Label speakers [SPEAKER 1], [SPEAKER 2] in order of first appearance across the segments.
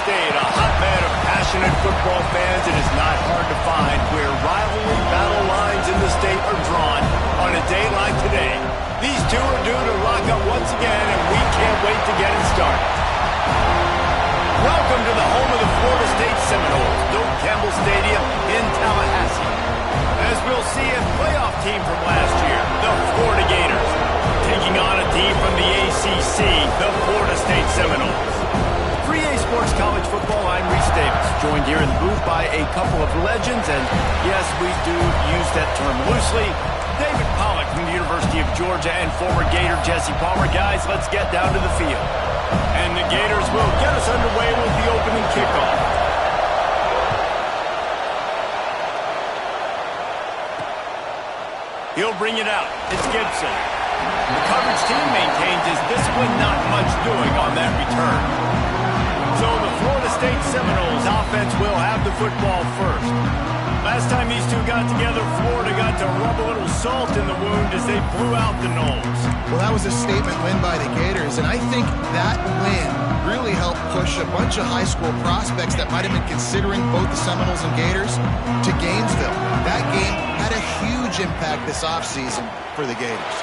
[SPEAKER 1] State, a hotbed of passionate football fans. It is not hard to find where rivalry battle lines in the state are drawn on a day like today. These two are due to lock up once again, and we can't wait to get it started. Welcome to the home of the Florida State Seminoles, Doak Campbell Stadium in Tallahassee. As we'll see, a playoff team from last year, the Florida Gators, taking on a team from the ACC, the Florida State Seminoles. For EA Sports College Football, I'm Reese Davis, joined here in the booth by a couple of legends, and yes, we do use that term loosely. David Pollack from the University of Georgia and former Gator Jesse Palmer. Guys, let's get down to the field. And the Gators will get us underway with the opening kickoff. He'll bring it out. It's Gibson. The coverage team maintains his discipline, not much doing on that return. So the Florida State Seminoles offense will have the football first. Last time these two got together, Florida got to rub a little salt in the wound as they blew out the Noles.
[SPEAKER 2] Well, that was a statement win by the Gators, and I think that win really helped push a bunch of high school prospects that might have been considering both the Seminoles and Gators to Gainesville. That game had a huge impact this offseason for the Gators.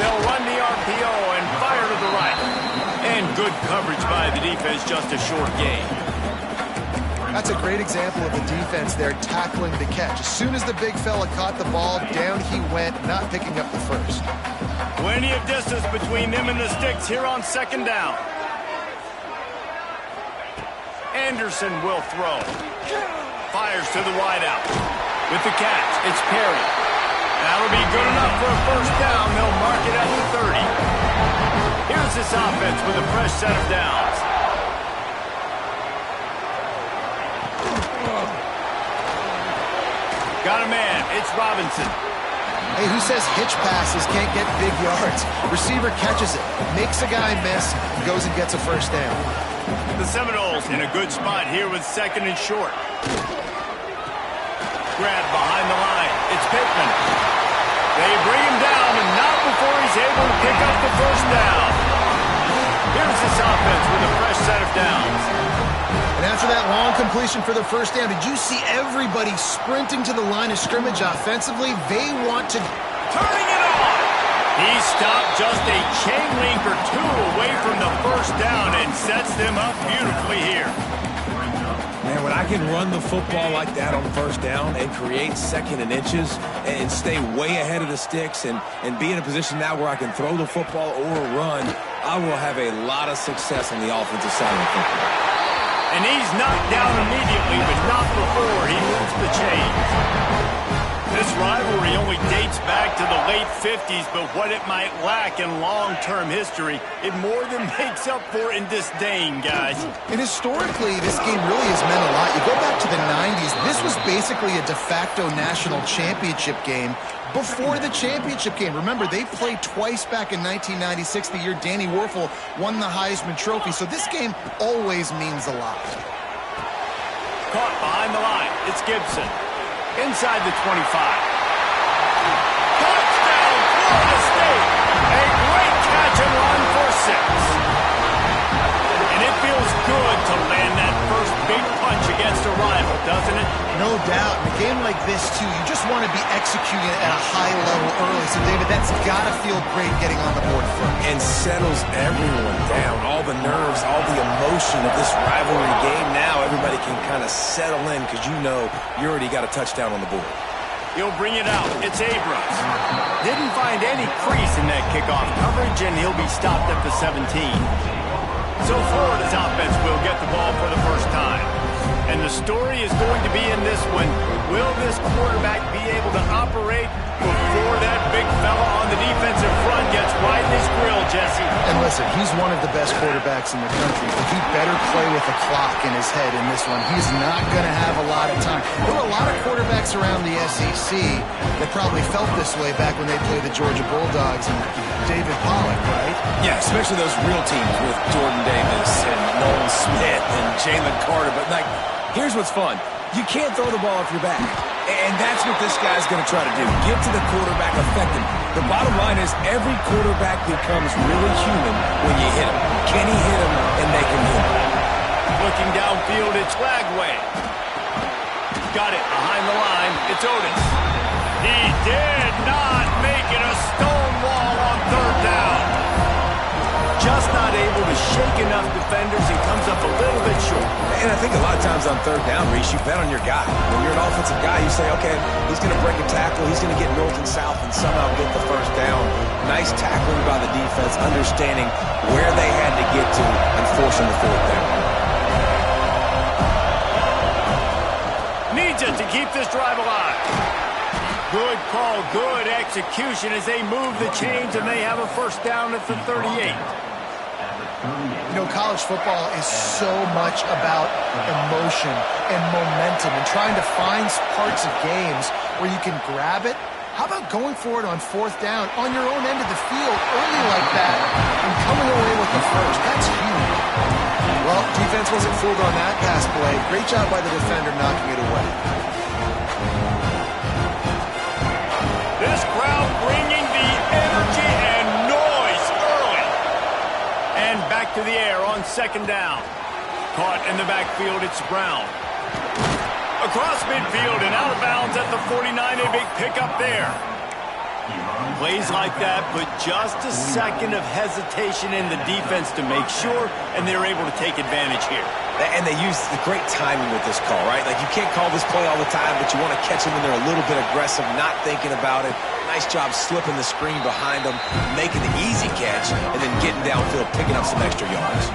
[SPEAKER 1] They'll run the RPO and fire to the right. And good coverage by the defense, just a short gain.
[SPEAKER 2] That's a great example of the defense there tackling the catch. As soon as the big fella caught the ball, down he went, not picking up the first.
[SPEAKER 1] Plenty of distance between them and the sticks here on second down. Anderson will throw. Fires to the wideout. With the catch, it's Perry. That'll be good enough for a first down. They'll mark it at the 30. Here's this offense with a fresh set of downs. Got a man. It's Robinson.
[SPEAKER 2] Hey, who says hitch passes can't get big yards? Receiver catches it, makes a guy miss, and goes and gets a first down.
[SPEAKER 1] The Seminoles in a good spot here with second and short. Grab behind the line. It's Pittman. They bring him down, and not before he's able to pick up the first down. Here's this offense with a fresh set of downs.
[SPEAKER 2] And after that long completion for the first down, did you see everybody sprinting to the line of scrimmage offensively? They want to...
[SPEAKER 1] Turning it on! He stopped just a chain link or two away from the first down and sets them up beautifully here.
[SPEAKER 3] Man, when I can run the football like that on first down and create second and inches and stay way ahead of the sticks and be in a position now where I can throw the football or run, I will have a lot of success on the offensive side of the football.
[SPEAKER 1] And he's knocked down immediately, but not before he moves the chains. This rivalry only dates back to the late 50s, but what it might lack in long-term history, it more than makes up for in disdain, guys.
[SPEAKER 2] And historically, this game really has meant a lot. You go back to the 90s, this was basically a de facto national championship game before the championship game. Remember, they played twice back in 1996, the year Danny Werfel won the Heisman Trophy. So this game always means a lot.
[SPEAKER 1] Caught behind the line. It's Gibson. Inside the 25. Touchdown, Florida State! A great catch and run for 6. And it feels good to land that first big punch against a rival, doesn't it?
[SPEAKER 2] No doubt. In a game like this, too, you just want to be executing at a high level early. So, David, that's got to feel great getting on the board first.
[SPEAKER 3] And settles everyone down. All the nerves, all the emotion of this rivalry game. Now everybody can kind of settle in because you know you already got a touchdown on the board.
[SPEAKER 1] He'll bring it out. It's Abrams. Didn't find any crease in that kickoff coverage, and he'll be stopped at the 17. So Florida's offense will get the ball for the first time. And the story is going to be in this one. Will this quarterback be able to operate before that big fella on the defensive front gets right in his grill, Jesse?
[SPEAKER 2] And listen, he's one of the best quarterbacks in the country, but he better play with a clock in his head in this one. He's not going to have a lot of time. There were a lot of quarterbacks around the SEC that probably felt this way back when they played the Georgia Bulldogs and David Pollack, right?
[SPEAKER 3] Yeah, especially those real teams with Jordan Davis and Nolan Smith and Jalen Carter. But, like, here's what's fun. You can't throw the ball off your back. And that's what this guy's going to try to do. Get to the quarterback, affect him. The bottom line is every quarterback becomes really human when you hit him. Can he hit him and make him human?
[SPEAKER 1] Looking downfield, it's Lagway. Got it behind the line. It's Otis. He did not make it a stone wall on third down. Just not able to shake enough defenders and comes up a little bit short.
[SPEAKER 3] And I think a lot of times on third down, Reese, you bet on your guy. When you're an offensive guy, you say, okay, he's going to break a tackle, he's going to get north and south and somehow get the first down. Nice tackling by the defense, understanding where they had to get to and forcing the fourth down.
[SPEAKER 1] Needs it to keep this drive alive. Good call, good execution as they move the chains and they have a first down at the 38.
[SPEAKER 2] You know, college football is so much about emotion and momentum and trying to find parts of games where you can grab it. How about going for it on fourth down on your own end of the field early like that and coming away with the first? That's huge. Well, defense wasn't fooled on that pass play. Great job by the defender knocking it away.
[SPEAKER 1] This crowd bringing the energy and noise early. And back to the air on second down. Caught in the backfield, it's Brown. Across midfield and out of bounds at the 49, a big pickup there. Plays like that, but just a second of hesitation in the defense to make sure, and they're able to take advantage here.
[SPEAKER 3] And they use the great timing with this call, right? Like, you can't call this play all the time, but you want to catch them when they're a little bit aggressive, not thinking about it. Nice job slipping the screen behind them, making the easy catch, and then getting downfield, picking up some extra yards.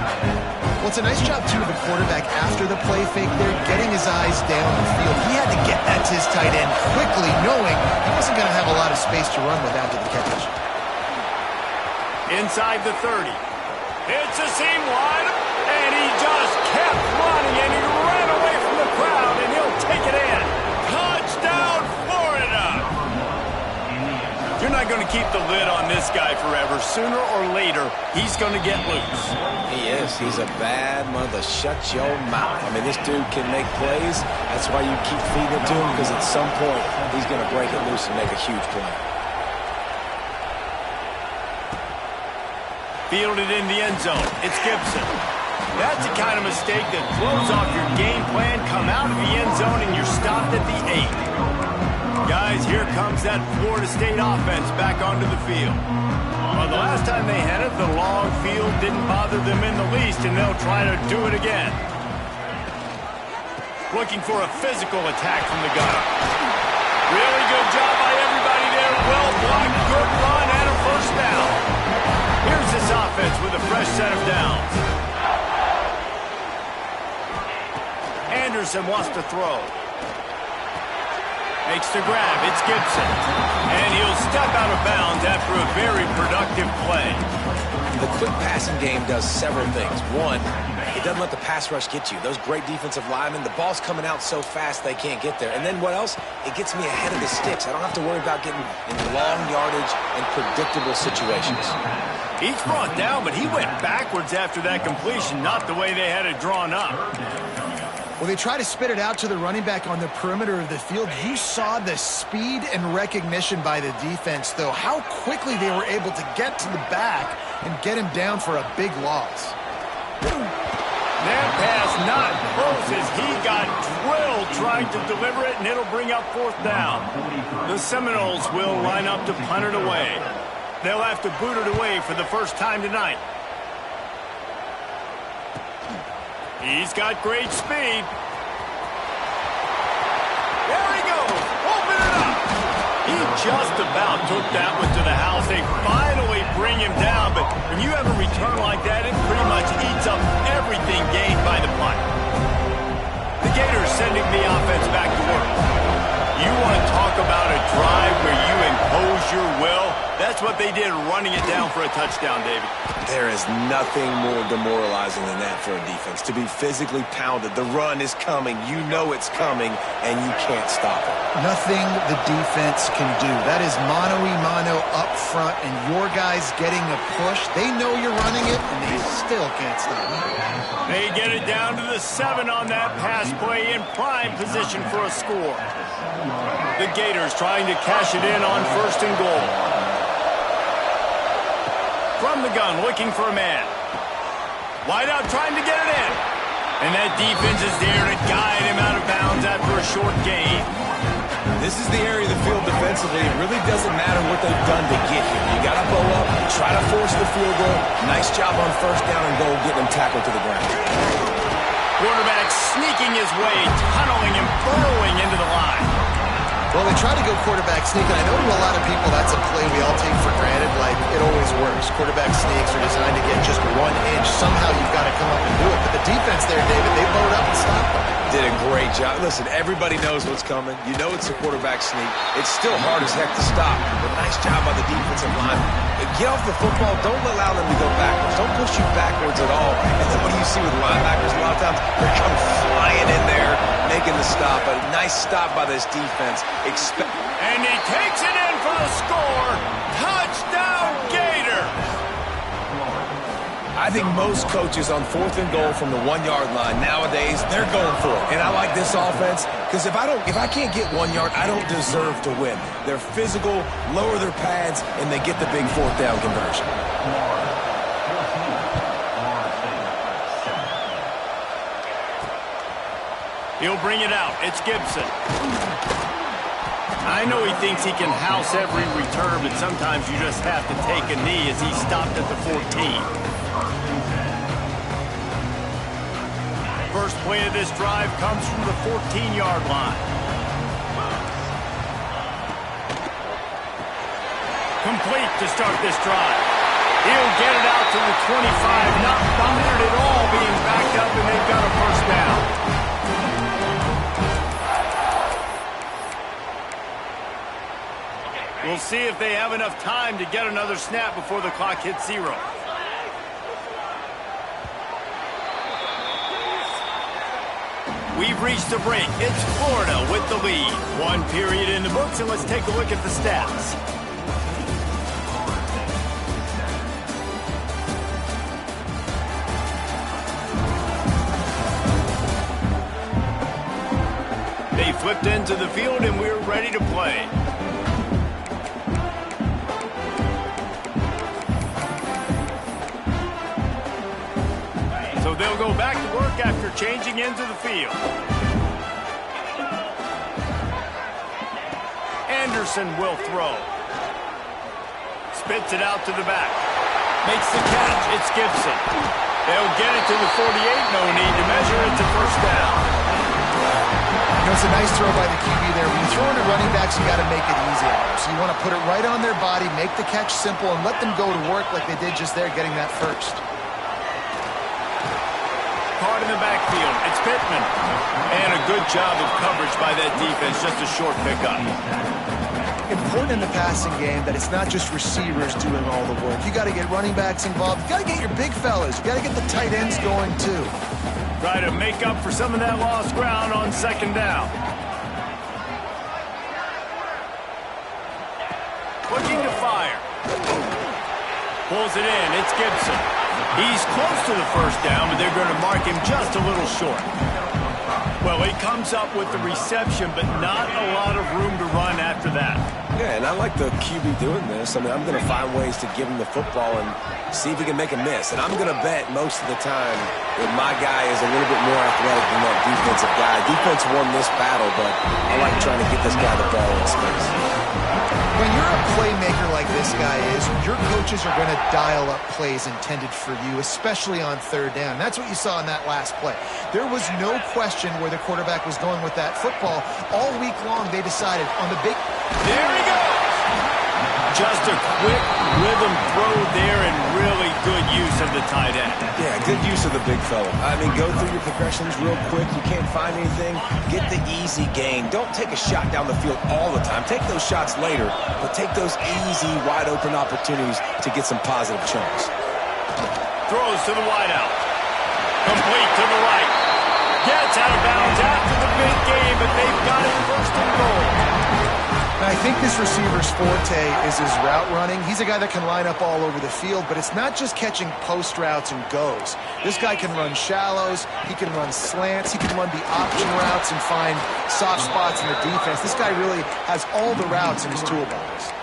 [SPEAKER 2] Well, it's a nice job, too, of the quarterback after the play fake there, getting his eyes down the field. He had to get that to his tight end quickly, knowing he wasn't going to have a lot of space to run with after the catch.
[SPEAKER 1] Inside the 30. It's a seam wide, and he just kept running, and he ran away from the crowd, and he'll take it in. Touchdown, Florida! You're not going to keep the lid on this guy forever. Sooner or later, he's going to get loose.
[SPEAKER 3] He is. He's a bad mother. Shut your mouth. I mean, this dude can make plays. That's why you keep feeding it to him, because at some point, he's going to break it loose and make a huge play.
[SPEAKER 1] Fielded in the end zone. It's Gibson. That's the kind of mistake that throws off your game plan. Come out of the end zone, and you're stopped at the 8. Guys, here comes that Florida State offense back onto the field. Well, the last time they had it, the long field didn't bother them in the least, and they'll try to do it again. Looking for a physical attack from the gun. Really good job by everybody there. Well blocked, good run, and a first down. Here's this offense with a fresh set of downs. Anderson wants to throw. Makes the grab. It's Gibson. And he'll step out of bounds after a very productive play.
[SPEAKER 3] The quick passing game does several things. One, it doesn't let the pass rush get you. Those great defensive linemen, the ball's coming out so fast they can't get there. And then what else? It gets me ahead of the sticks. I don't have to worry about getting in long yardage and predictable situations.
[SPEAKER 1] He's brought down, but he went backwards after that completion, not the way they had it drawn up.
[SPEAKER 2] Well, they try to spit it out to the running back on the perimeter of the field. You saw the speed and recognition by the defense, though, how quickly they were able to get to the back and get him down for a big loss.
[SPEAKER 1] That pass not close as he got drilled trying to deliver it, and it'll bring up fourth down. The Seminoles will line up to punt it away. They'll have to boot it away for the first time tonight. He's got great speed. There he goes. Open it up. He just about took that one to the house. They finally bring him down, but when you have a return like that, it pretty much eats up everything gained by the punt. The Gators sending the offense back to work. You want to talk about a drive where you impose your will? That's what they did, running it down for a touchdown, David.
[SPEAKER 3] There is nothing more demoralizing than that for a defense. To be physically pounded, the run is coming, you know it's coming, and you can't stop it.
[SPEAKER 2] Nothing the defense can do. That is mano-a-mano up front, and your guys getting a push. They know you're running it, and they still can't stop it.
[SPEAKER 1] They get it down to the 7 on that pass play in prime position for a score. The Gators trying to cash it in on first and goal. From the gun, looking for a man. Wide out, trying to get it in. And that defense is there to guide him out of bounds after a short gain.
[SPEAKER 3] This is the area of the field defensively. It really doesn't matter what they've done to get here. You got to bow up, try to force the field goal. Nice job on first down and goal, getting him tackled to the ground.
[SPEAKER 1] Quarterback sneaking his way, tunneling and burrowing into the line.
[SPEAKER 2] Well, they try to go quarterback sneak, and I know to a lot of people that's a play we all take for granted, like it always works. Quarterback sneaks are designed to get just 1 inch. Somehow you've got to come up and do it. But the defense there, David, they bowed up and stopped them.
[SPEAKER 3] Did a great job. Listen, everybody knows what's coming. You know it's a quarterback sneak. It's still hard as heck to stop, but nice job by the defensive line. Get off the football. Don't allow them to go backwards. Don't push you backwards at all. And then what do you see with linebackers a lot of times? They come flying in there, making the stop. A nice stop by this defense.
[SPEAKER 1] And he takes it in for the score. Touchdown, Gator.
[SPEAKER 3] I think most coaches on 4th and goal from the 1-yard line nowadays, they're going for it. And I like this offense because if I can't get 1 yard, I don't deserve to win. They're physical, lower their pads, and they get the big 4th down conversion.
[SPEAKER 1] He'll bring it out. It's Gibson. I know he thinks he can house every return, but sometimes you just have to take a knee as he stopped at the 14. First play of this drive comes from the 14-yard line. Complete to start this drive. He'll get it out to the 25, not bothered at all being backed up, and they've got a first down. We'll see if they have enough time to get another snap before the clock hits 0. We've reached the break. It's Florida with the lead. 1 period in the books, and let's take a look at the stats. They flipped into the field, and we're ready to play. So they'll go back to work after changing into the field. Anderson will throw. Spits it out to the back. Makes the catch. It's Gibson. They'll get it to the 48. No need to measure. It's a first down.
[SPEAKER 2] You know, it's a nice throw by the QB there. When you throw into running backs, you got to make it easy on them. So you want to put it right on their body, make the catch simple, and let them go to work like they did just there, getting that first.
[SPEAKER 1] Caught in the backfield. It's Pittman. And a good job of coverage by that defense. Just a short pickup.
[SPEAKER 2] Important in the passing game that it's not just receivers doing all the work. You got to get running backs involved. You got to get your big fellas. You got to get the tight ends going too.
[SPEAKER 1] Try to make up for some of that lost ground on second down. Looking to fire. Pulls it in. It's Gibson. He's close to the first down, but they're going to mark him just a little short. Well, he comes up with the reception, but not a lot of room to run after that.
[SPEAKER 3] Yeah, and I like the QB doing this. I mean, I'm going to find ways to give him the football and see if he can make a miss. And I'm going to bet most of the time that my guy is a little bit more athletic than that defensive guy. Defense won this battle, but I like trying to get this guy the ball in space.
[SPEAKER 2] When you're a playmaker like this guy is, your coaches are going to dial up plays intended for you, especially on third down. That's what you saw in that last play. There was no question where the quarterback was going with that football. All week long, they decided on the big...
[SPEAKER 1] There he goes! Just a quick rhythm throw there and really good use of the tight end.
[SPEAKER 3] Yeah, good use of the big fella. I mean, go through your progressions real quick. You can't find anything. Get the easy gain. Don't take a shot down the field all the time. Take those shots later, but take those easy, wide-open opportunities to get some positive chunks.
[SPEAKER 1] Throws to the wideout. Complete to the right. Gets out of bounds after the big game, but they've got it first and goal.
[SPEAKER 2] I think this receiver's forte is his route running. He's a guy that can line up all over the field, but it's not just catching post routes and goes. This guy can run shallows, he can run slants, he can run the option routes and find soft spots in the defense. This guy really has all the routes in his toolbox.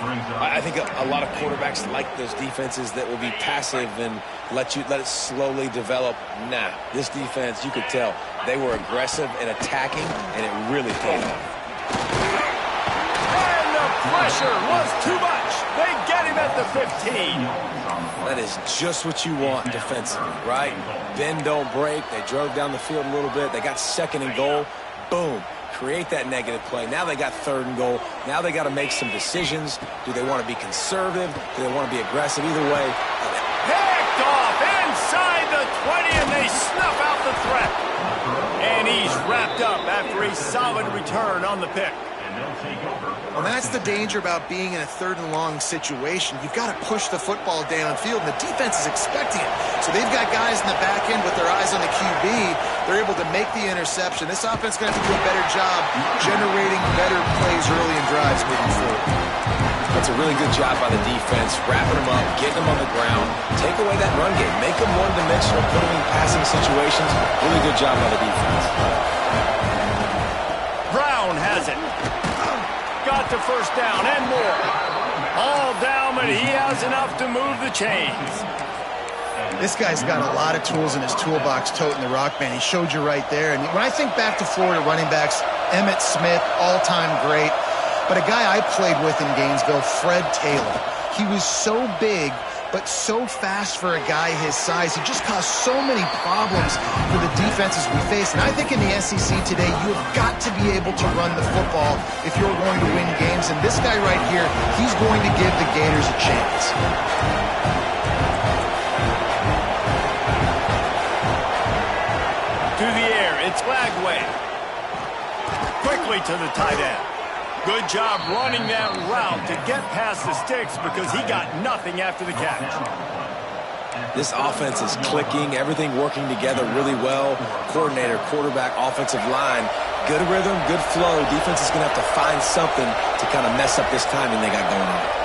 [SPEAKER 3] I think a lot of quarterbacks like those defenses that will be passive and let it slowly develop. Nah, this defense, you could tell, they were aggressive and attacking, and it really paid off.
[SPEAKER 1] And the pressure was too much. They get him at the 15.
[SPEAKER 3] That is just what you want defensively, right? Bend, don't break. They drove down the field a little bit. They got second and goal. Boom. Create that negative play. Now they got third and goal. Now they got to make some decisions. Do they want to be conservative? Do they want to be aggressive? Either way.
[SPEAKER 1] Picked off inside the 20, and they snuff out the threat. And he's wrapped up after a solid return on the pick.
[SPEAKER 2] Well, that's the danger about being in a third and long situation. You've got to push the football downfield, and the defense is expecting it. So they've got guys in the back end with their eyes on the QB. They're able to make the interception. This offense is going to have to do a better job generating better plays early in drives moving forward.
[SPEAKER 3] That's a really good job by the defense, wrapping them up, getting them on the ground, take away that run game, make them one-dimensional, put them in passing situations. Really good job by the defense.
[SPEAKER 1] Brown has it. Got the first down and more. All down, but he has enough to move the chains.
[SPEAKER 2] This guy's got a lot of tools in his toolbox toting the rock, man. He showed you right there. And when I think back to Florida running backs, Emmitt Smith, all-time great. But a guy I played with in Gainesville, Fred Taylor. He was so big, but so fast for a guy his size. He just caused so many problems for the defenses we face. And I think in the SEC today, you have got to be able to run the football if you're going to win games. And this guy right here, he's going to give the Gators a chance.
[SPEAKER 1] To the air, it's Lagway. Quickly to the tight end. Good job running that route to get past the sticks because he got nothing after the catch.
[SPEAKER 3] This offense is clicking, everything working together really well. Coordinator, quarterback, offensive line, good rhythm, good flow. Defense is going to have to find something to kind of mess up this timing they got going on.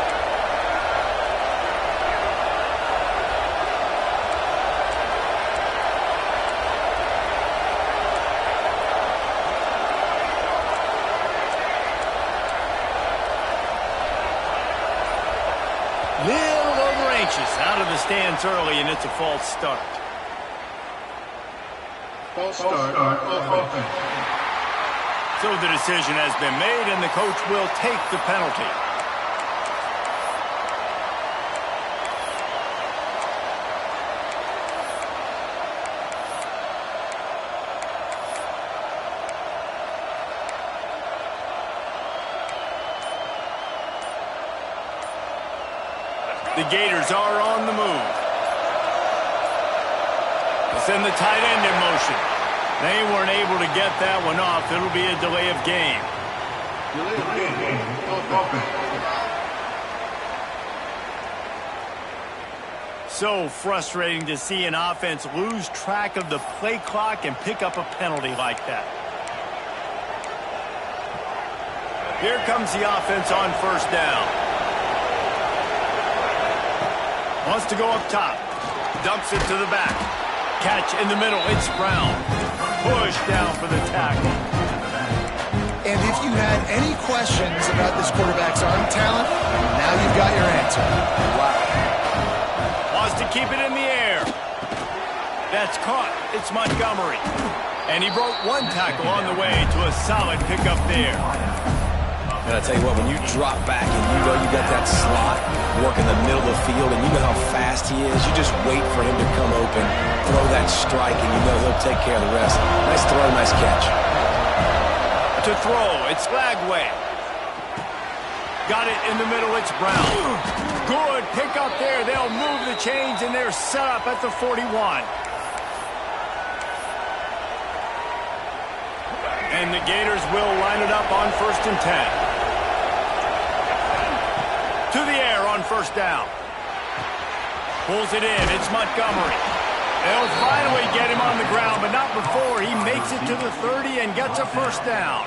[SPEAKER 1] Out of the stands early, and it's a false start.
[SPEAKER 4] False start. Offense.
[SPEAKER 1] So the decision has been made, and the coach will take the penalty. The Gators are on the move. They send the tight end in motion. They weren't able to get that one off. It'll be a delay of game. So frustrating to see an offense lose track of the play clock and pick up a penalty like that. Here comes the offense on first down. Wants to go up top. Dumps it to the back. Catch in the middle. It's Brown. Push down for the tackle.
[SPEAKER 2] And if you had any questions about this quarterback's arm talent, now you've got your answer. Wow.
[SPEAKER 1] Wants to keep it in the air. That's caught. It's Montgomery. And he broke one tackle on the way to a solid pickup there.
[SPEAKER 3] And I tell you what, when you drop back and you know you got that slot work in the middle of the field and you know how fast he is, you just wait for him to come open, throw that strike, and you know he'll take care of the rest. Nice throw, nice catch.
[SPEAKER 1] To throw, it's Lagway. Got it in the middle, it's Brown. Good pick up there. They'll move the chains, and they're set up at the 41. And the Gators will line it up on 1st and 10. To the air on first down. Pulls it in. It's Montgomery. They'll finally get him on the ground, but not before he makes it to the 30 and gets a first down.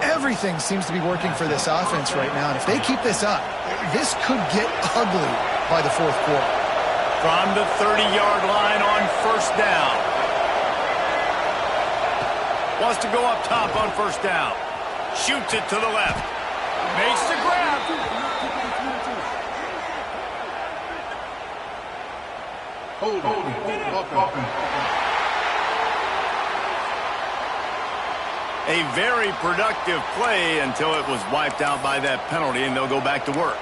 [SPEAKER 2] Everything seems to be working for this offense right now, and if they keep this up, this could get ugly by the fourth quarter.
[SPEAKER 1] From the 30-yard line on first down. Wants to go up top on first down. Shoots it to the left. Makes the grab.
[SPEAKER 4] Offense.
[SPEAKER 1] A very productive play until it was wiped out by that penalty, and they'll go back to work.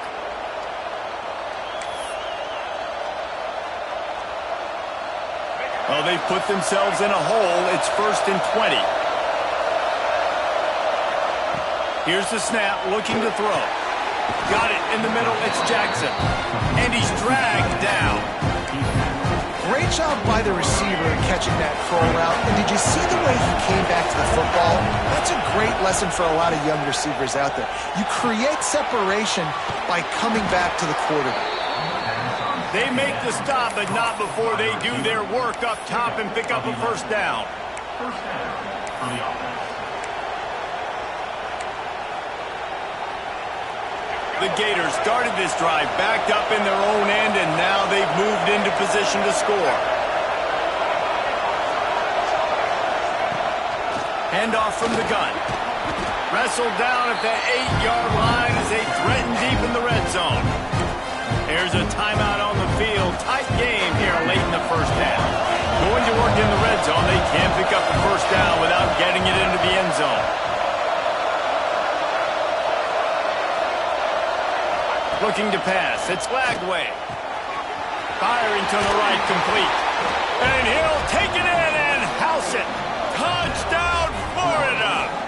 [SPEAKER 1] Well, they've put themselves in a hole. It's 1st and 20. Here's the snap, looking to throw. Got it in the middle. It's Jackson. And he's dragged down.
[SPEAKER 2] Great job by the receiver catching that throw route. And did you see the way he came back to the football? That's a great lesson for a lot of young receivers out there. You create separation by coming back to the quarterback.
[SPEAKER 1] They make the stop, but not before they do their work up top and pick up a first down. The Gators started this drive backed up in their own end, and now they've moved into position to score. Handoff from the gun. Wrestled down at the 8-yard line as they threaten deep in the red zone. There's a timeout on the field. Tight game here late in the first half. Going to work in the red zone. They can't pick up the first down without getting it into the end zone. Looking to pass. It's Lagway. Firing to the right, complete. And he'll take it in and house it. Touchdown, Florida!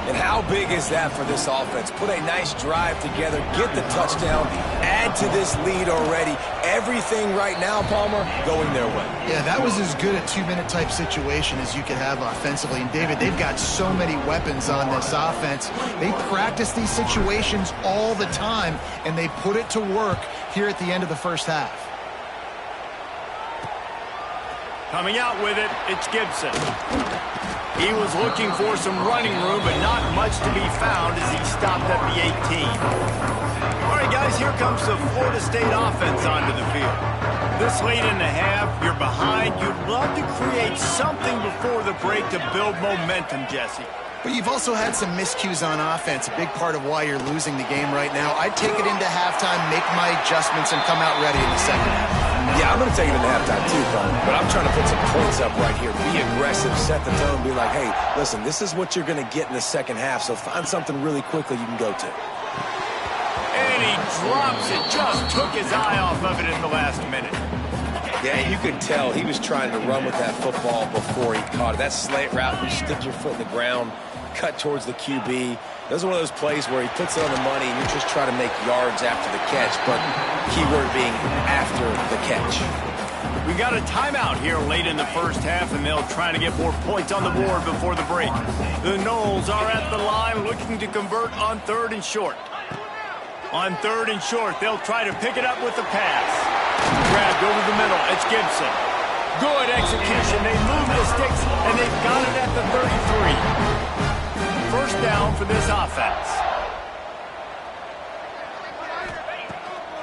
[SPEAKER 3] And how big is that for this offense? Put a nice drive together, get the touchdown, add to this lead already. Everything right now, Palmer, going their way.
[SPEAKER 2] Yeah, that was as good a 2-minute type situation as you could have offensively. And David, they've got so many weapons on this offense. They practice these situations all the time, and they put it to work here at the end of the first half.
[SPEAKER 1] Coming out with it, it's Gibson. He was looking for some running room, but not much to be found as he stopped at the 18. All right, guys, here comes the Florida State offense onto the field. This late in the half, you're behind. You'd love to create something before the break to build momentum, Jesse.
[SPEAKER 2] But you've also had some miscues on offense, a big part of why you're losing the game right now. I'd take it into halftime, make my adjustments, and come out ready in the second half.
[SPEAKER 3] Yeah, I'm going to take it into halftime too, Palmer, but I'm trying to put some points up right here. Be aggressive, set the tone, be like, hey, listen, this is what you're going to get in the second half, so find something really quickly you can go to.
[SPEAKER 1] And he drops it, just took his eye off of it in the last minute.
[SPEAKER 3] Yeah, you could tell he was trying to run with that football before he caught it. That slant route, you stick your foot in the ground, cut towards the QB. Those are one of those plays where he puts it on the money and you're just trying to make yards after the catch, but keyword being after the catch.
[SPEAKER 1] We got a timeout here late in the first half, and they'll try to get more points on the board before the break. The Noles are at the line looking to convert on 3rd and short. On 3rd and short, they'll try to pick it up with the pass. Grabbed over the middle. It's Gibson. Good execution. They move the sticks, and they've got it at the 33. First down for this offense.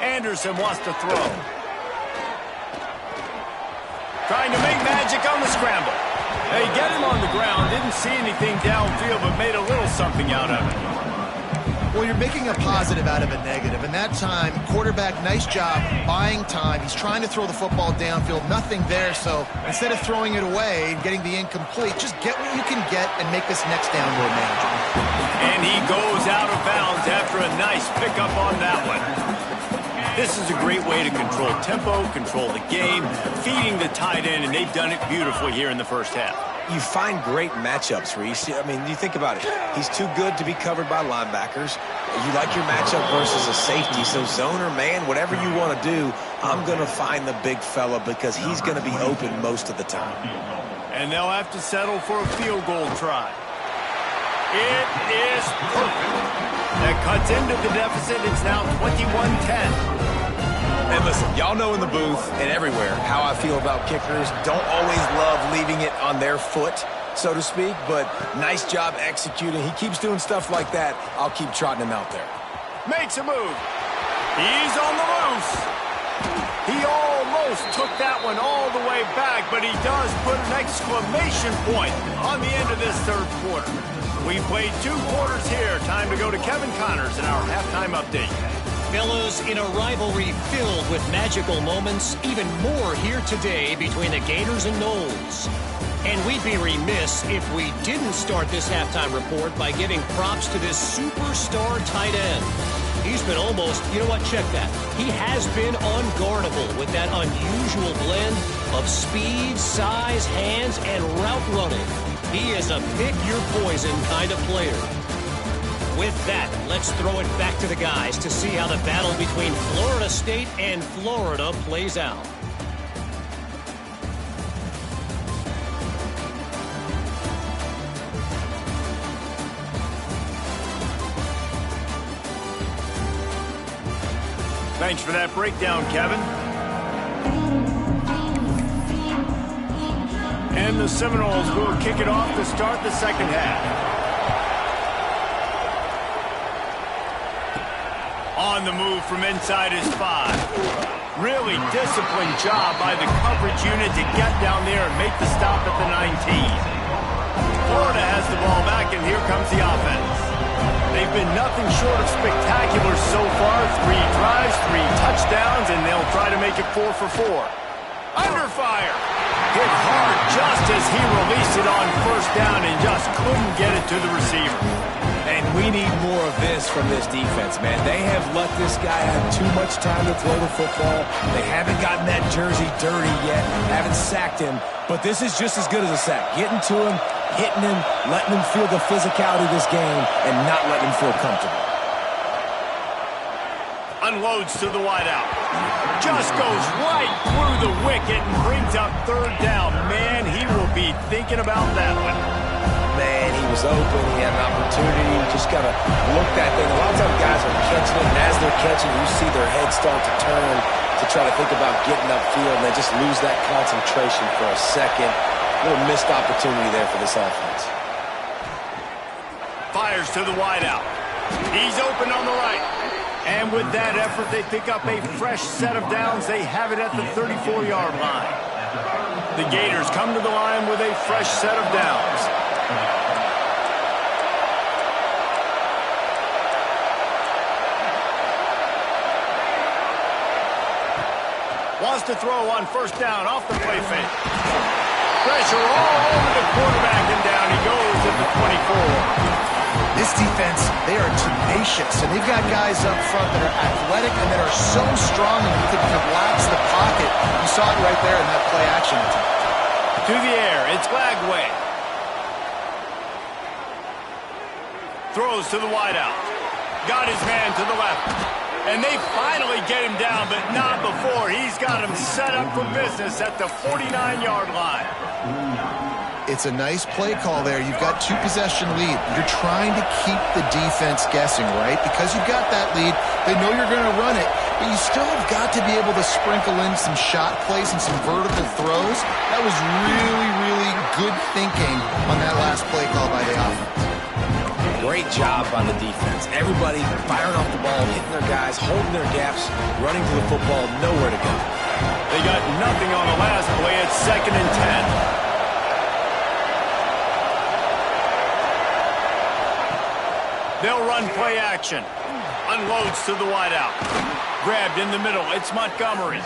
[SPEAKER 1] Anderson wants to throw. Trying to make magic on the scramble. They get him on the ground. Didn't see anything downfield, but made a little something out of it.
[SPEAKER 2] Well, you're making a positive out of a negative. And that time, quarterback, nice job, buying time. He's trying to throw the football downfield. Nothing there, so instead of throwing it away and getting the incomplete, just get what you can get and make this next down more manageable.
[SPEAKER 1] And he goes out of bounds after a nice pickup on that one. This is a great way to control tempo, control the game, feeding the tight end, and they've done it beautifully here in the first half.
[SPEAKER 3] You find great matchups, Reese. I mean, you think about it. He's too good to be covered by linebackers. You like your matchup versus a safety, so zone or man, whatever you want to do, I'm going to find the big fella because he's going to be open most of the time.
[SPEAKER 1] And they'll have to settle for a field goal try. It is perfect. That cuts into the deficit. It's now 21-10.
[SPEAKER 3] And listen, y'all know in the booth and everywhere how I feel about kickers. Don't always love leaving it on their foot, so to speak, but nice job executing. He keeps doing stuff like that. I'll keep trotting him out there.
[SPEAKER 1] Makes a move. He's on the loose. He almost took that one all the way back, but he does put an exclamation point on the end of this third quarter. We played 2 quarters here. Time to go to Kevin Connors in our halftime update.
[SPEAKER 5] Fellas, in a rivalry filled with magical moments, even more here today between the Gators and Noles. And we'd be remiss if we didn't start this halftime report by giving props to this superstar tight end. He's been almost, you know what, check that. He has been unguardable with that unusual blend of speed, size, hands, and route running. He is a pick-your-poison kind of player. With that, let's throw it back to the guys to see how the battle between Florida State and Florida plays out.
[SPEAKER 1] Thanks for that breakdown, Kevin. And the Seminoles will kick it off to start the second half. On the move from inside his 5. Really disciplined job by the coverage unit to get down there and make the stop at the 19. Florida has the ball back, and here comes the offense. They've been nothing short of spectacular so far. 3 drives, 3 touchdowns, and they'll try to make it 4 for 4. Under fire. Hit hard just as he released it on first down and just couldn't get it to the receiver.
[SPEAKER 3] And we need more of this from this defense, man. They have let this guy have too much time to throw the football. They haven't gotten that jersey dirty yet, haven't sacked him. But this is just as good as a sack. Getting to him, hitting him, letting him feel the physicality of this game, and not letting him feel comfortable.
[SPEAKER 1] Unloads to the wideout. Just goes right through the wicket and brings up 3rd down. Man, he will be thinking about that one.
[SPEAKER 3] Man, he was open. He had an opportunity. You just got to look that thing. A lot of times guys are catching it, and as they're catching, you see their head start to turn to try to think about getting upfield, and they just lose that concentration for a second. A little missed opportunity there for this offense.
[SPEAKER 1] Fires to the wideout. He's open on the right. And with that effort, they pick up a fresh set of downs. They have it at the 34-yard line. The Gators come to the line with a fresh set of downs. Wants to throw on first down off the play fake. Pressure all over the quarterback, and down he goes at the 24.
[SPEAKER 2] This defense, they are tenacious, and they've got guys up front that are athletic and that are so strong that you can collapse the pocket. You saw it right there in that play action attempt.
[SPEAKER 1] To the air, it's Glagway. Throws to the wideout. Got his man to the left. And they finally get him down, but not before. He's got him set up for business at the 49-yard line.
[SPEAKER 2] It's a nice play call there. You've got 2-possession lead. You're trying to keep the defense guessing, right? Because you've got that lead, they know you're going to run it, but you still have got to be able to sprinkle in some shot plays and some vertical throws. That was really, really good thinking on that last play call by the offense.
[SPEAKER 3] Great job by the defense. Everybody firing off the ball, hitting their guys, holding their gaps, running to the football, nowhere to go.
[SPEAKER 1] They got nothing on the last play. It's 2nd and 10. They'll run play action. Unloads to the wideout. Grabbed in the middle. It's Montgomery.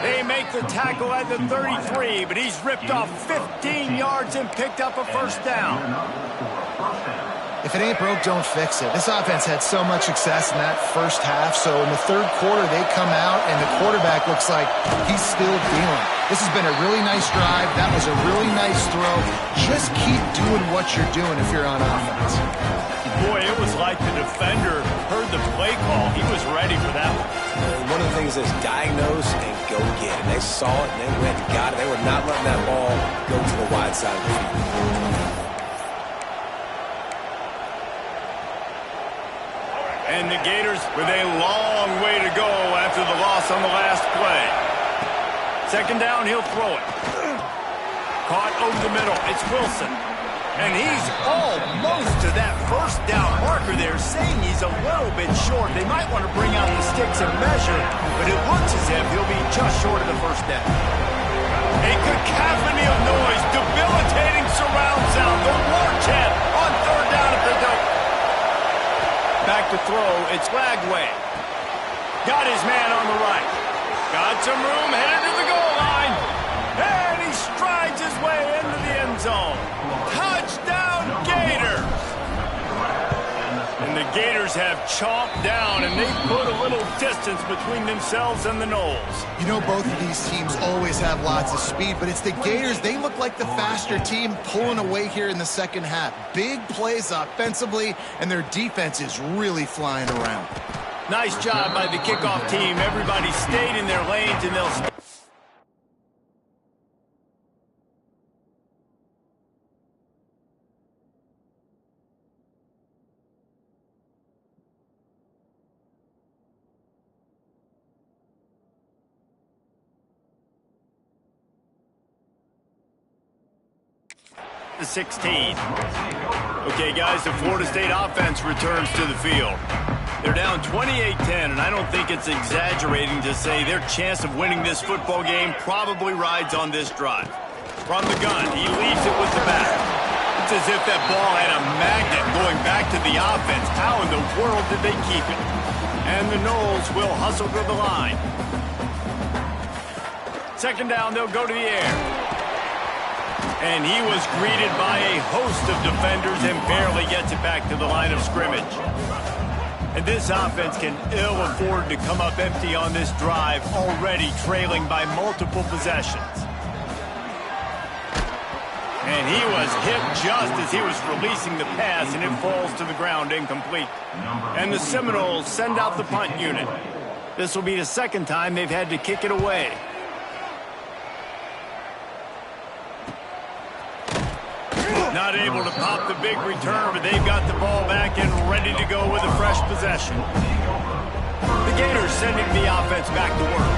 [SPEAKER 1] They make the tackle at the 33, but he's ripped off 15 yards and picked up a first down.
[SPEAKER 2] If it ain't broke, don't fix it. This offense had so much success in that first half, so in the 3rd quarter, they come out, and the quarterback looks like he's still dealing. This has been a really nice drive. That was a really nice throw. Just keep doing what you're doing if you're on offense.
[SPEAKER 1] Boy, it was like the defender heard the play call. He was ready for that one.
[SPEAKER 3] One of the things is diagnose and go get it. They saw it, and they went and got it. They were not letting that ball go to the wide side of the field.
[SPEAKER 1] And the Gators with a long way to go after the loss on the last play. 2nd down, he'll throw it. Caught over the middle. It's Wilson. And he's almost to that first down marker there, saying he's a little bit short. They might want to bring out the sticks and measure, but it looks as if he'll be just short of the first down. A cacophony of noise, debilitating surround sound. The War Chant on 3rd down. to throw. It's Lagway. Got his man on the right. Got some room, headed to the goal line. And he strides his way into the end zone. Touchdown, Gators! And the Gators have chomped down, and they've put a little distance between themselves and the Noles.
[SPEAKER 2] You know, both of these teams always have lots of speed, but it's the Gators. They look like the faster team pulling away here in the second half. Big plays offensively, and their defense is really flying around.
[SPEAKER 1] Nice job by the kickoff team. Everybody stayed in their lanes, and they'll... The 16. Okay, guys, the Florida State offense returns to the field. They're down 28-10, and I don't think it's exaggerating to say their chance of winning this football game probably rides on this drive. From the gun, he leaves it with the back. It's as if that ball had a magnet going back to the offense. How in the world did they keep it? And the Noles will hustle to the line. Second down, they'll go to the air. And he was greeted by a host of defenders and barely gets it back to the line of scrimmage. And this offense can ill afford to come up empty on this drive, already trailing by multiple possessions. And he was hit just as he was releasing the pass, and it falls to the ground incomplete. And the Seminoles send out the punt unit. This will be the second time they've had to kick it away. Not able to pop the big return, but they've got the ball back and ready to go with a fresh possession. The Gators sending the offense back to work.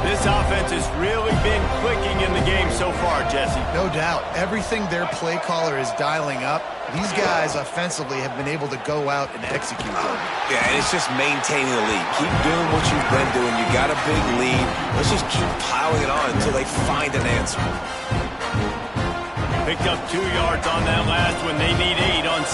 [SPEAKER 1] This offense has really been clicking in the game so far, Jesse.
[SPEAKER 2] No doubt. Everything their play caller is dialing up, these guys offensively have been able to go out and execute them.
[SPEAKER 3] Yeah, and it's just maintaining the lead. Keep doing what you've been doing. You got a big lead. Let's just keep piling it on until they find an answer.
[SPEAKER 1] Picked up 2 yards on that last one. They need 8 on...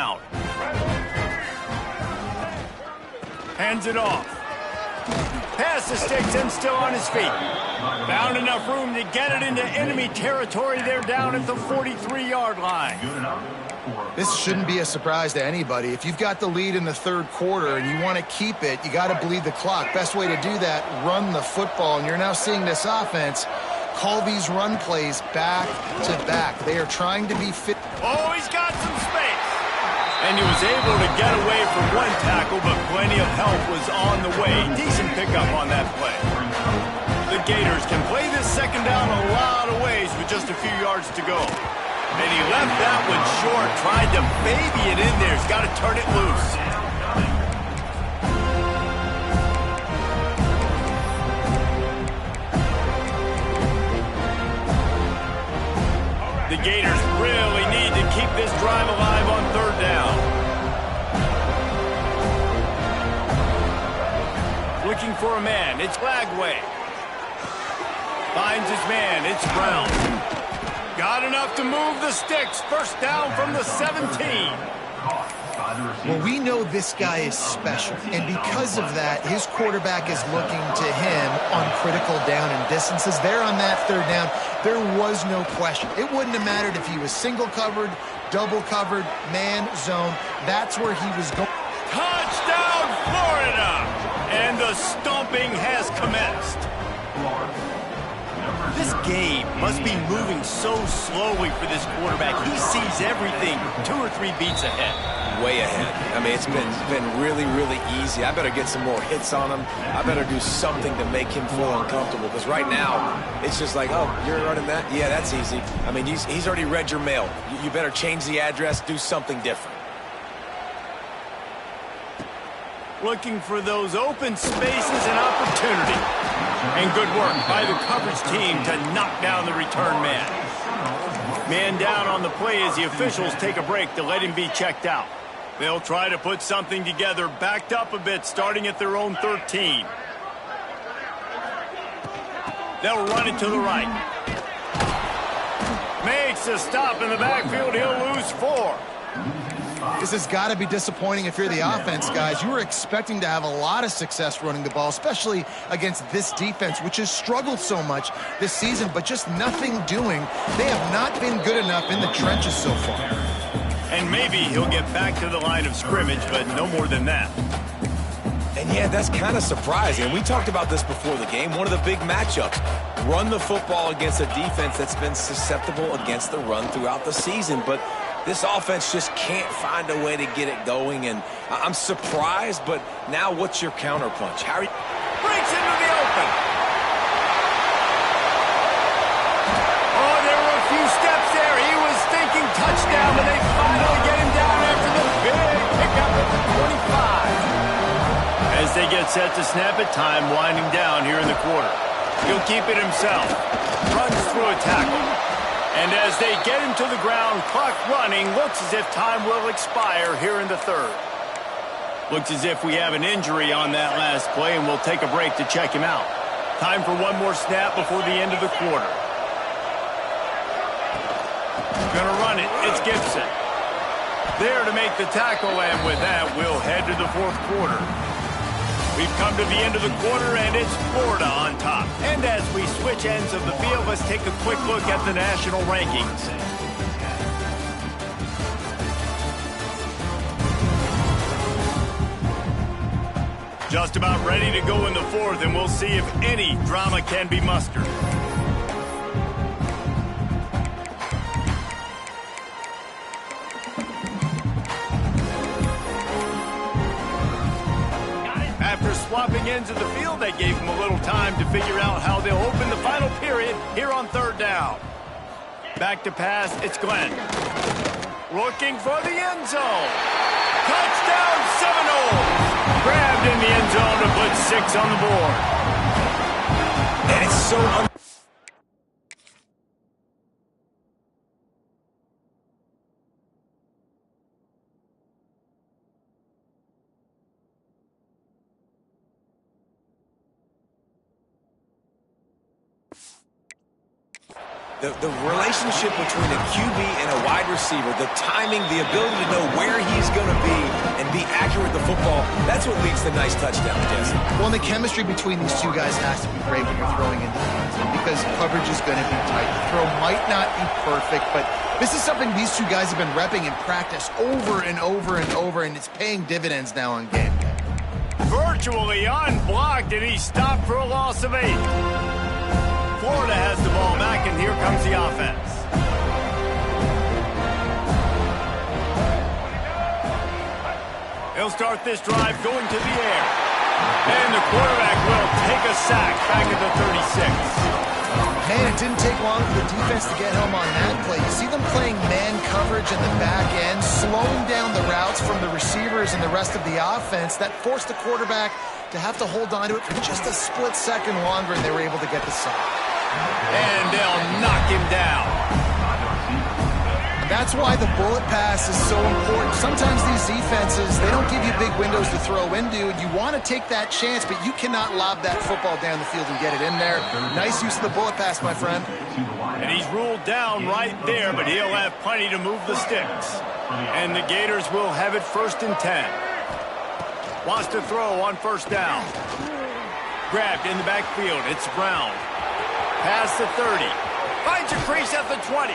[SPEAKER 1] Out. Hands it off. Past the sticks and still on his feet. Found enough room to get it into enemy territory. They're down at the 43-yard line.
[SPEAKER 2] This shouldn't be a surprise to anybody. If you've got the lead in the third quarter and you want to keep it, you got to bleed the clock. Best way to do that, run the football. And you're now seeing this offense call these run plays back to back. They are trying to be fit.
[SPEAKER 1] Oh, he's got some space. And he was able to get away from one tackle, but plenty of help was on the way. Decent pickup on that play. The Gators can play this second down a lot of ways with just a few yards to go. And he left that one short, tried to baby it in there. He's got to turn it loose. The Gators really need to keep this drive alive on third down. Looking for a man. It's Lagway. Finds his man. It's Brown. Got enough to move the sticks. First down from the 17.
[SPEAKER 2] Well, we know this guy is special, and because of that, his quarterback is looking to him on critical down and distances. There on that third down, there was no question. It wouldn't have mattered if he was single covered, double covered, man, zone. That's where he was going.
[SPEAKER 1] Touchdown, Florida! And the stomping has commenced. This game must be moving so slowly for this quarterback. He sees everything 2 or 3 beats ahead.
[SPEAKER 3] Way ahead. I mean, it's been really, really easy. I better get some more hits on him. I better do something to make him feel uncomfortable, because right now, it's just like, oh, you're running that? Yeah, that's easy. I mean, he's already read your mail. You better change the address, do something different.
[SPEAKER 1] Looking for those open spaces and opportunity. And good work by the coverage team to knock down the return man. Man down on the play as the officials take a break to let him be checked out. They'll try to put something together, backed up a bit, starting at their own 13. They'll run it to the right. Makes a stop in the backfield. He'll lose 4.
[SPEAKER 2] This has got to be disappointing if you're the offense, guys. You were expecting to have a lot of success running the ball, especially against this defense, which has struggled so much this season, but just nothing doing. They have not been good enough in the trenches so far.
[SPEAKER 1] And maybe he'll get back to the line of scrimmage, but no more than that.
[SPEAKER 3] And yeah, that's kind of surprising. We talked about this before the game. One of the big matchups. Run the football against a defense that's been susceptible against the run throughout the season. But this offense just can't find a way to get it going. And I'm surprised, but now what's your counterpunch? Harry
[SPEAKER 1] breaks into the open. Oh, there were a few steps there. He was thinking touchdown, but they finally get him down after the big pickup at the 25. As they get set to snap it, time winding down here in the quarter. He'll keep it himself. Runs through a tackle. And as they get him to the ground, clock running, looks as if time will expire here in the third. Looks as if we have an injury on that last play, and we'll take a break to check him out. Time for one more snap before the end of the quarter. Gonna run it. It's Gibson. There to make the tackle, and with that, we'll head to the fourth quarter. We've come to the end of the quarter, and it's Florida on top. And as we switch ends of the field, let's take a quick look at the national rankings. Just about ready to go in the fourth, and we'll see if any drama can be mustered. After swapping ends of the field, that gave them a little time to figure out how they'll open the final period here on third down. Back to pass, it's Glenn. Looking for the end zone. Touchdown, Seminoles! Grabbed in the end zone to put 6 on the board.
[SPEAKER 3] And it's so The relationship between a QB and a wide receiver, the timing, the ability to know where he's going to be and be accurate with the football, that's what leads to nice touchdowns, Jesse.
[SPEAKER 2] Well, and the chemistry between these two guys has to be great when you're throwing into the end zone because coverage is going to be tight. The throw might not be perfect, but this is something these two guys have been repping in practice over and over and over, and it's paying dividends now on game day.
[SPEAKER 1] Virtually unblocked, and he's stopped for a loss of 8. Florida has the ball back, and here comes the offense. He'll start this drive going to the air. And the quarterback will take a sack back at the 36.
[SPEAKER 2] Man, it didn't take long for the defense to get home on that play. You see them playing man coverage in the back end, slowing down the routes from the receivers and the rest of the offense. That forced the quarterback to have to hold on to it for just a split second longer, and they were able to get the sack.
[SPEAKER 1] And they'll knock him down.
[SPEAKER 2] That's why the bullet pass is so important. Sometimes these defenses, they don't give you big windows to throw into, and you want to take that chance, but you cannot lob that football down the field and get it in there. Nice use of the bullet pass, my friend.
[SPEAKER 1] And he's ruled down right there, but he'll have plenty to move the sticks. And the Gators will have it 1st and 10. Wants to throw on 1st down. Grabbed in the backfield. It's Brown. Past the 30. Finds a crease at the 20.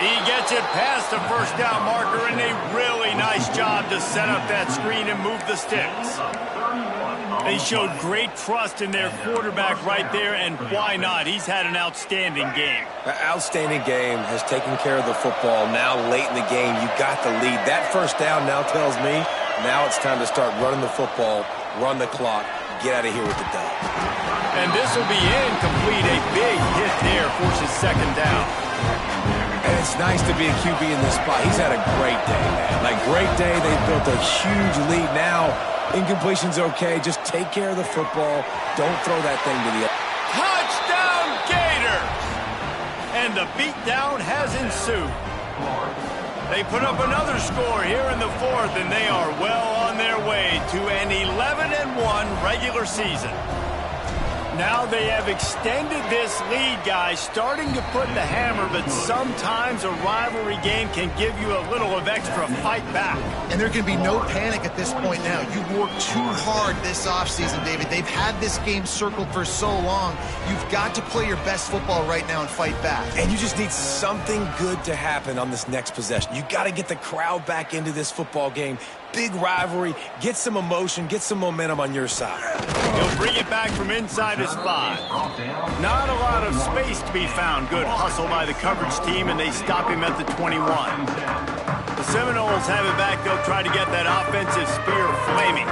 [SPEAKER 1] He gets it past the 1st down marker, and a really nice job to set up that screen and move the sticks. They showed great trust in their quarterback right there, and why not? He's had an outstanding game.
[SPEAKER 3] An outstanding game, has taken care of the football. Now late in the game, you got the lead. That 1st down now tells me now it's time to start running the football, run the clock, get out of here with the dub.
[SPEAKER 1] And this will be incomplete. A big hit there forces 2nd down.
[SPEAKER 3] And it's nice to be a QB in this spot. He's had a great day, man. Like, great day. They've built a huge lead. Now, incompletion's okay. Just take care of the football. Don't throw that thing to the...
[SPEAKER 1] Touchdown, Gators! And the beatdown has ensued. They put up another score here in the 4th, and they are well on their way to an 11-1 regular season. Now they have extended this lead, guys, starting to put the hammer, but sometimes a rivalry game can give you a little of extra fight back.
[SPEAKER 2] And there can be no panic at this point now. You've worked too hard this offseason, David. They've had this game circled for so long. You've got to play your best football right now and fight back.
[SPEAKER 3] And you just need something good to happen on this next possession. You got to get the crowd back into this football game. Big rivalry, get some emotion, get some momentum on your side.
[SPEAKER 1] He'll bring it back from inside his 5. Not a lot of space to be found. Good hustle by the coverage team, and they stop him at the 21. The Seminoles have it back. They'll try to get that offensive spear flaming.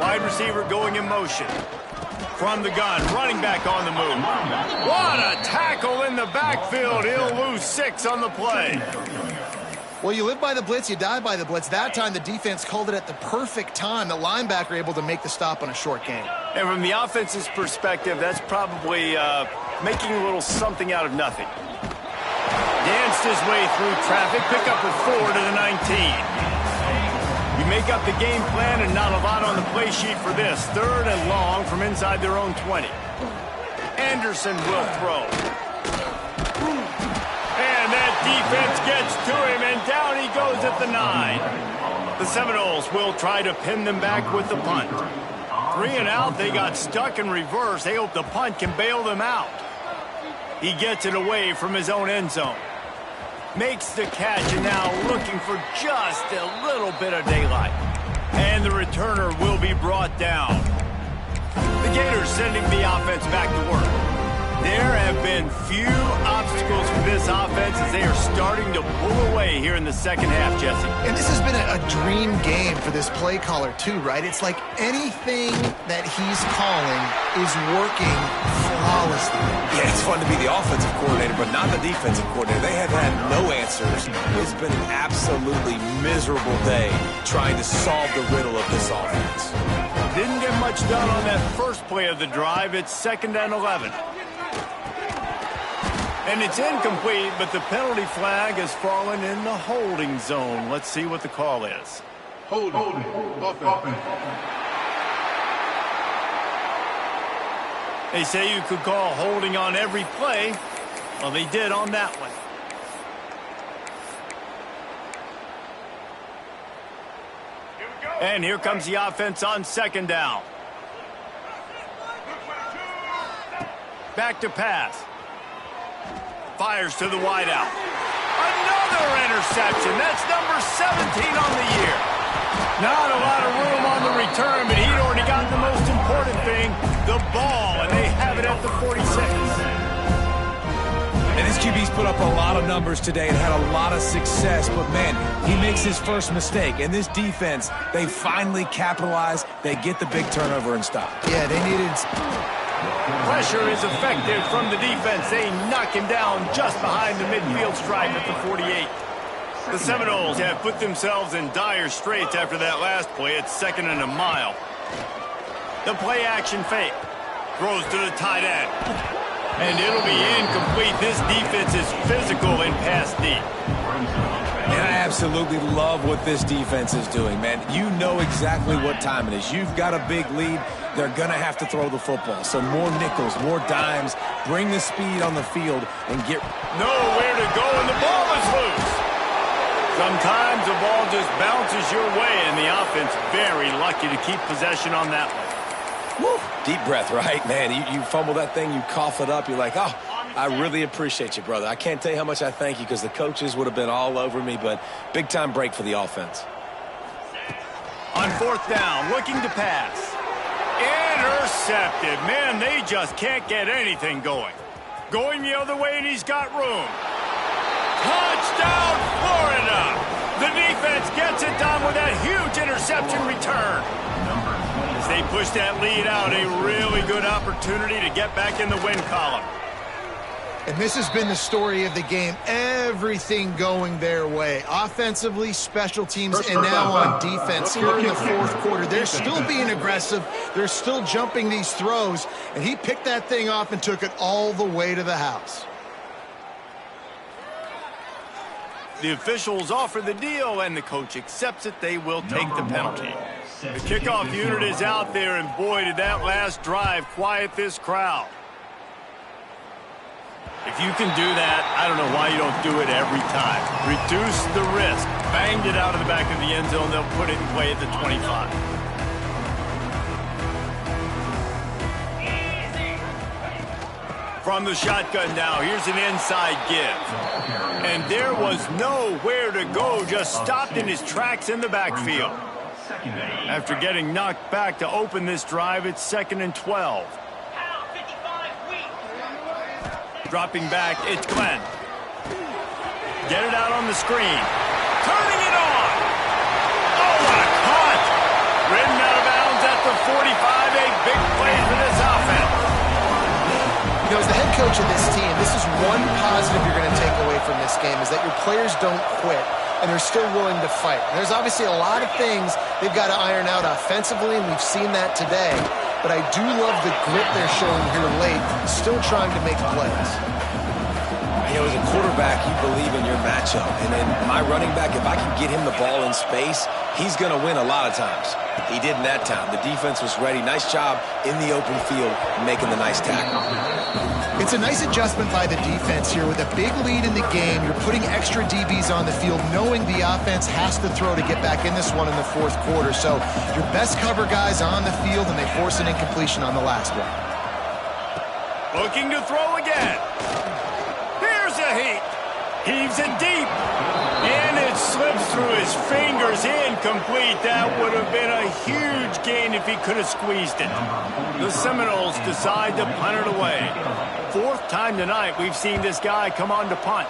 [SPEAKER 1] Wide receiver going in motion. From the gun, running back on the move. What a tackle in the backfield. He'll lose 6 on the play.
[SPEAKER 2] Well, you live by the blitz, you die by the blitz. That time, the defense called it at the perfect time. The linebacker able to make the stop on a short gain.
[SPEAKER 1] And from the offense's perspective, that's probably making a little something out of nothing. Danced his way through traffic, pick up a 4 to the 19. You make up the game plan and not a lot on the play sheet for this. 3rd and long from inside their own 20. Anderson will throw. And that defense gets to him, and down he goes at the 9. The Seminoles will try to pin them back with the punt. 3 and out, they got stuck in reverse. They hope the punt can bail them out. He gets it away from his own end zone. Makes the catch, and now looking for just a little bit of daylight. And the returner will be brought down. The Gators sending the offense back to work. There have been few obstacles for this offense as they are starting to pull away here in the 2nd half, Jesse.
[SPEAKER 2] And this has been a dream game for this play caller, too, right? It's like anything that he's calling is working flawlessly.
[SPEAKER 3] Yeah, it's fun to be the offensive coordinator, but not the defensive coordinator. They have had no answers. It's been an absolutely miserable day trying to solve the riddle of this offense.
[SPEAKER 1] Didn't get much done on that first play of the drive. It's 2nd and 11. And it's incomplete, but the penalty flag has fallen in the holding zone. Let's see what the call is.
[SPEAKER 4] Holding. Offense.
[SPEAKER 1] They say you could call holding on every play. Well, they did on that one. And here comes the offense on second down. Back to pass. Fires to the wideout. Another interception. That's number 17 on the year. Not a lot of room on the return, but he'd already gotten the most important thing, the ball, and they have it at the 46.
[SPEAKER 3] And this QB's put up a lot of numbers today and had a lot of success, but man, he makes his first mistake. And this defense, they finally capitalize. They get the big turnover and stop.
[SPEAKER 2] Yeah, they needed...
[SPEAKER 1] Pressure is effective from the defense. They knock him down just behind the midfield stripe at the 48. The Seminoles have put themselves in dire straits after that last play. It's 2nd and a mile. The play action fake. Throws to the tight end. And it'll be incomplete. This defense is physical in pass deep.
[SPEAKER 3] And I absolutely love what this defense is doing, man. You know exactly what time it is. You've got a big lead. They're going to have to throw the football. So more nickels, more dimes. Bring the speed on the field and get...
[SPEAKER 1] Nowhere to go, and the ball is loose. Sometimes the ball just bounces your way, and the offense very lucky to keep possession on that one.
[SPEAKER 3] Woo. Deep breath, right, man? You fumble that thing, you cough it up, you're like, oh, I really appreciate you, brother. I can't tell you how much I thank you because the coaches would have been all over me, but big-time break for the offense.
[SPEAKER 1] On 4th down, looking to pass. Intercepted. Man, they just can't get anything going. Going the other way, and he's got room. Touchdown, Florida! The defense gets it done with that huge interception return. As they push that lead out, a really good opportunity to get back in the win column.
[SPEAKER 2] And this has been the story of the game. Everything going their way. Offensively, special teams, and now on defense. Here in the 4th quarter, they're still being aggressive. They're still jumping these throws. And he picked that thing off and took it all the way to the house.
[SPEAKER 1] The officials offer the deal, and the coach accepts it. They will take the penalty. The kickoff unit is out there, and boy, did that last drive quiet this crowd. If you can do that, I don't know why you don't do it every time. Reduce the risk. Banged it out of the back of the end zone. They'll put it in play at the 25. From the shotgun now, here's an inside give. And there was nowhere to go, just stopped in his tracks in the backfield. After getting knocked back to open this drive, it's 2nd and 12. Dropping back, it's Glenn. Get it out on the screen. Turning it on. Oh, what a cut! Ridden out of bounds at the 45. A big play for this offense.
[SPEAKER 2] You know, as the head coach of this team, this is one positive you're going to take away from this game, is that your players don't quit, and they're still willing to fight. And there's obviously a lot of things they've got to iron out offensively, and we've seen that today. But I do love the grit they're showing here late, still trying to make plays.
[SPEAKER 3] You know, as a quarterback, you believe in your matchup. And then my running back, if I can get him the ball in space, he's going to win a lot of times. He did in that time. The defense was ready. Nice job in the open field making the nice tackle.
[SPEAKER 2] It's a nice adjustment by the defense here. With a big lead in the game, you're putting extra DBs on the field, knowing the offense has to throw to get back in this one in the 4th quarter. So your best cover guys on the field, and they force an incompletion on the last one.
[SPEAKER 1] Looking to throw again. Here's a heat. Heaves it deep. And it slips through his fingers. Incomplete. That would have been a huge gain if he could have squeezed it. The Seminoles decide to punt it away. 4th time tonight we've seen this guy come on to punt.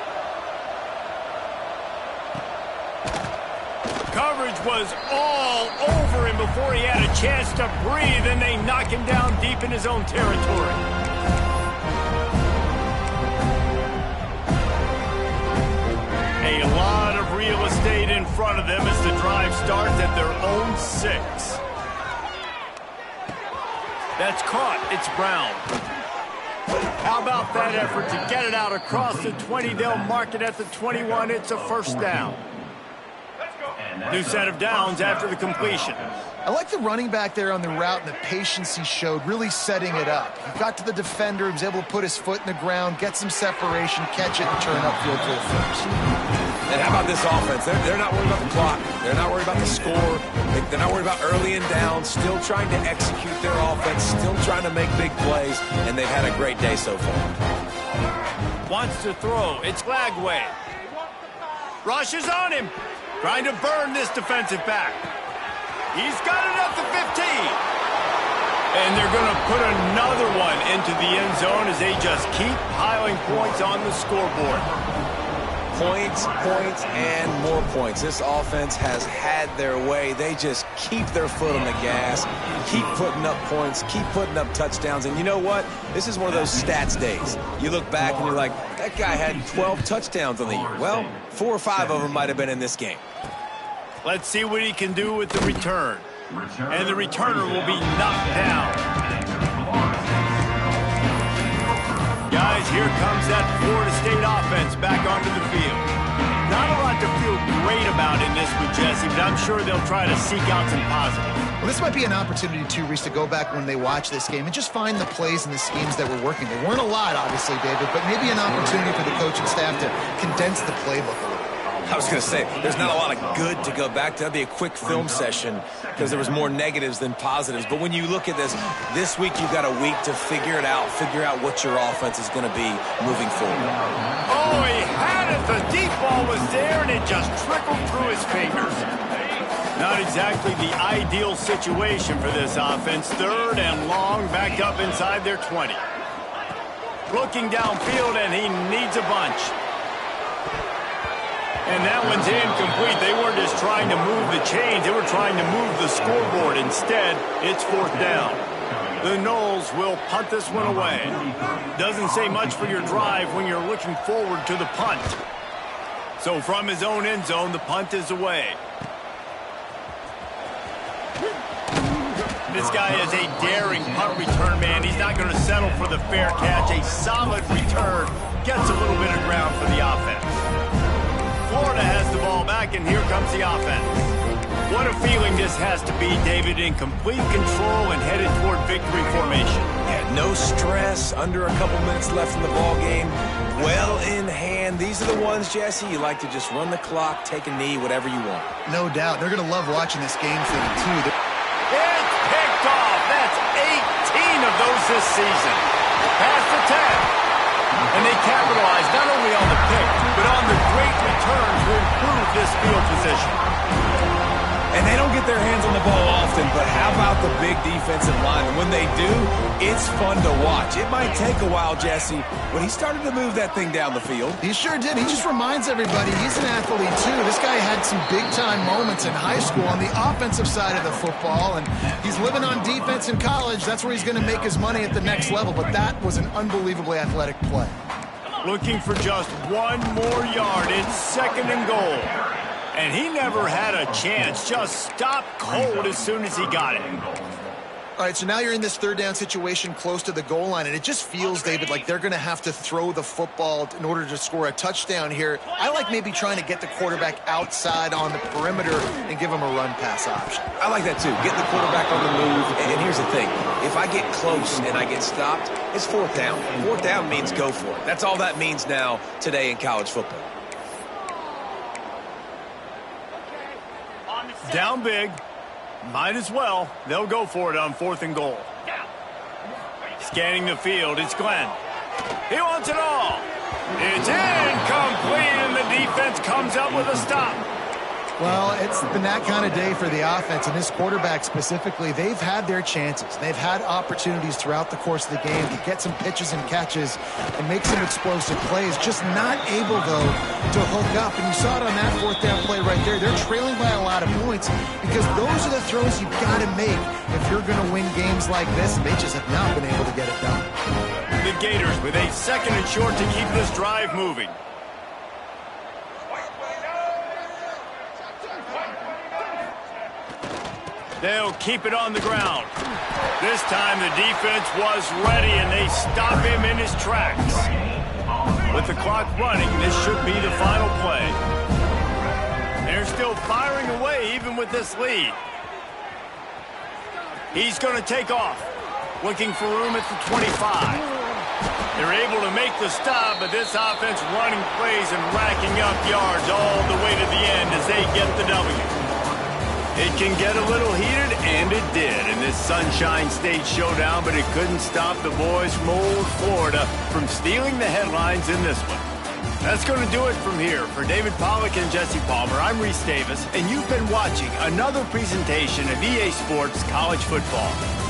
[SPEAKER 1] Coverage was all over him before he had a chance to breathe, and they knock him down deep in his own territory. A lot of real estate in front of them as the drive starts at their own 6. That's caught. It's Brown. How about that effort to get it out across the 20? They'll mark it at the 21. It's a 1st down. New set of downs after the completion.
[SPEAKER 2] I like the running back there on the route and the patience he showed, really setting it up. He got to the defender, he was able to put his foot in the ground, get some separation, catch it, and turn upfield for the first.
[SPEAKER 3] And how about this offense? They're not worried about the clock. They're not worried about the score. They're not worried about early and down. Still trying to execute their offense. Still trying to make big plays. And they've had a great day so far.
[SPEAKER 1] Wants to throw. It's Lagway. Rushes on him. Trying to burn this defensive back. He's got it at the 15. And they're going to put another one into the end zone as they just keep piling points on the scoreboard.
[SPEAKER 3] Points, points, and more points. This offense has had their way. They just keep their foot on the gas, keep putting up points, keep putting up touchdowns. And you know what? This is one of those stats days. You look back and you're like, that guy had 12 touchdowns on the year. Well, 4 or 5 of them might have been in this game.
[SPEAKER 1] Let's see what he can do with the return. And the returner will be knocked down. Guys, here comes that Florida State offense back onto the field. Not a lot to feel great about in this with Jesse, but I'm sure they'll try to seek out some positives.
[SPEAKER 2] Well, this might be an opportunity, too, Reese, to go back when they watch this game and just find the plays and the schemes that were working. There weren't a lot, obviously, David, but maybe an opportunity for the coaching staff to condense the playbook a little.
[SPEAKER 3] I was going to say, there's not a lot of good to go back to. That'd be a quick film session because there was more negatives than positives. But when you look at this week you've got a week to figure it out, figure out what your offense is going to be moving forward.
[SPEAKER 1] Oh, he had it. The deep ball was there, and it just trickled through his fingers. Not exactly the ideal situation for this offense. 3rd and long, back up inside their 20. Looking downfield, and he needs a bunch. And that one's incomplete. They weren't just trying to move the chains. They were trying to move the scoreboard. Instead, it's 4th down. The Noles will punt this one away. Doesn't say much for your drive when you're looking forward to the punt. So from his own end zone, the punt is away. This guy is a daring punt return man. He's not going to settle for the fair catch. A solid return gets a little bit of ground for the offense. Florida has the ball back, and here comes the offense. What a feeling this has to be, David, in complete control and headed toward victory formation.
[SPEAKER 3] Yeah, no stress, under a couple minutes left in the ball game, well in hand. These are the ones, Jesse, you like to just run the clock, take a knee, whatever you want.
[SPEAKER 2] No doubt. They're going to love watching this game film, too.
[SPEAKER 1] It's picked off. That's 18 of those this season. Past the 10. And they capitalize not only on the pick, but on the great return to improve this field position.
[SPEAKER 3] And they don't get their hands on the ball often, but how about the big defensive line? And when they do, it's fun to watch. It might take a while, Jesse, but he started to move that thing down the field.
[SPEAKER 2] He sure did. He just reminds everybody he's an athlete, too. This guy had some big-time moments in high school on the offensive side of the football, and he's living on defense in college. That's where he's going to make his money at the next level, but that was an unbelievably athletic play.
[SPEAKER 1] Looking for just one more yard. It's 2nd and goal. And he never had a chance. Just stopped cold as soon as he got it.
[SPEAKER 2] All right, so now you're in this 3rd down situation close to the goal line, and it just feels, David, like they're going to have to throw the football in order to score a touchdown here. I like maybe trying to get the quarterback outside on the perimeter and give him a run-pass option.
[SPEAKER 3] I like that, too. Getting the quarterback on the move. And here's the thing. If I get close and I get stopped, it's 4th down. 4th down means go for it. That's all that means now today in college football.
[SPEAKER 1] Down big. Might as well. They'll go for it on 4th and goal. Scanning the field, it's Glenn. He wants it all. It's incomplete, and the defense comes up with a stop.
[SPEAKER 2] Well, it's been that kind of day for the offense, and this quarterback specifically, they've had their chances. They've had opportunities throughout the course of the game to get some pitches and catches and make some explosive plays, just not able, though, to hook up. And you saw it on that 4th down play right there. They're trailing by a lot of points because those are the throws you've got to make if you're going to win games like this, and they just have not been able to get it done.
[SPEAKER 1] The Gators with a 2nd and short to keep this drive moving. They'll keep it on the ground. This time the defense was ready, and they stop him in his tracks. With the clock running, this should be the final play. They're still firing away even with this lead. He's going to take off. Looking for room at the 25. They're able to make the stop, but this offense running plays and racking up yards all the way to the end as they get the W. It can get a little heated, and it did in this Sunshine State showdown, but it couldn't stop the boys from old Florida from stealing the headlines in this one. That's going to do it from here. For David Pollack and Jesse Palmer, I'm Reese Davis, and you've been watching another presentation of EA Sports College Football.